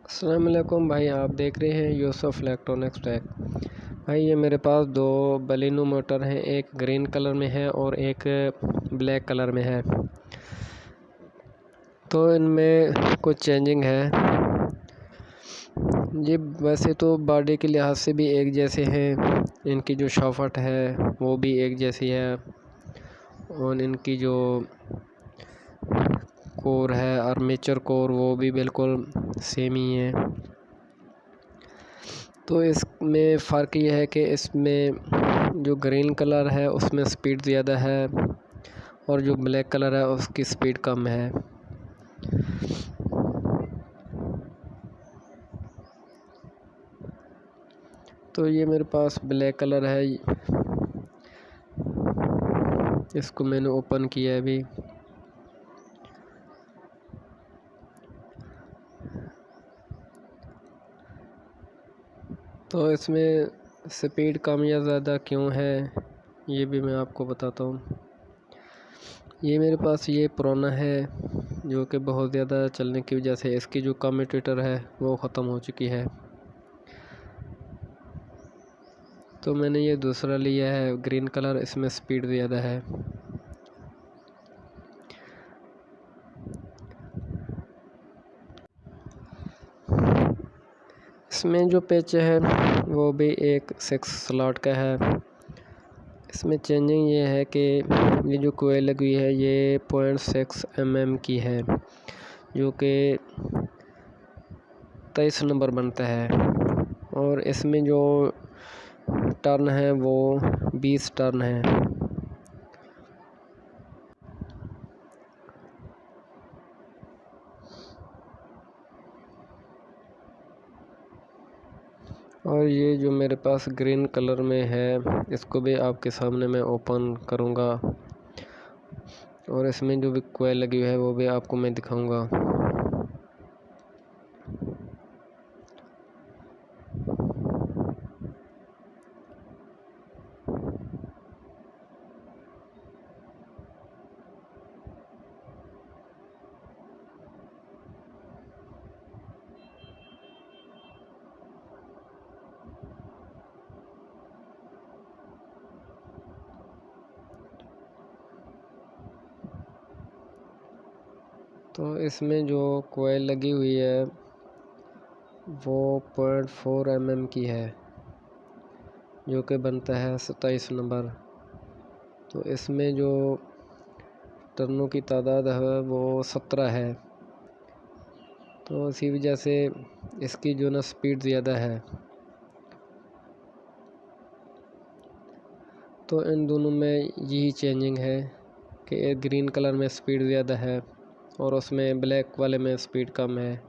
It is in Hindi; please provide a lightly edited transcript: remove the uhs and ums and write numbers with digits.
अस्सलाम वालेकुम भाई, आप देख रहे हैं यूसुफ इलेक्ट्रॉनिक्स टेक। भाई ये मेरे पास दो बलिनो मोटर हैं, एक ग्रीन कलर में है और एक ब्लैक कलर में है। तो इनमें कुछ चेंजिंग है। ये वैसे तो बॉडी के लिहाज से भी एक जैसे हैं, इनकी जो शॉफट है वो भी एक जैसी है और इनकी जो कोर है आर्मेचर कोर वो भी बिल्कुल सेम ही है। तो इसमें फ़र्क ये है कि इसमें जो ग्रीन कलर है उसमें स्पीड ज़्यादा है और जो ब्लैक कलर है उसकी स्पीड कम है। तो ये मेरे पास ब्लैक कलर है, इसको मैंने ओपन किया है अभी। तो इसमें स्पीड कम या ज़्यादा क्यों है ये भी मैं आपको बताता हूँ। ये मेरे पास ये पुराना है जो कि बहुत ज़्यादा चलने की वजह से इसकी जो कम्यूटेटर है वो ख़त्म हो चुकी है। तो मैंने ये दूसरा लिया है ग्रीन कलर, इसमें स्पीड ज़्यादा है। इसमें जो पेच है वो भी एक 6 स्लॉट का है। इसमें चेंजिंग ये है कि ये जो कोयल लगी है ये 0.6 mm की है जो कि 23 नंबर बनता है और इसमें जो टर्न है वो 20 टर्न है। और ये जो मेरे पास ग्रीन कलर में है इसको भी आपके सामने मैं ओपन करूँगा और इसमें जो भी कोयल लगी हुई है वो भी आपको मैं दिखाऊँगा। तो इसमें जो कोयल लगी हुई है वो 0.4 mm की है जो कि बनता है 27 नंबर। तो इसमें जो टर्नों की तादाद है वो 17 है। तो इसी वजह से इसकी जो ना स्पीड ज़्यादा है। तो इन दोनों में यही चेंजिंग है कि एक ग्रीन कलर में स्पीड ज़्यादा है और उसमें ब्लैक वाले में स्पीड कम है।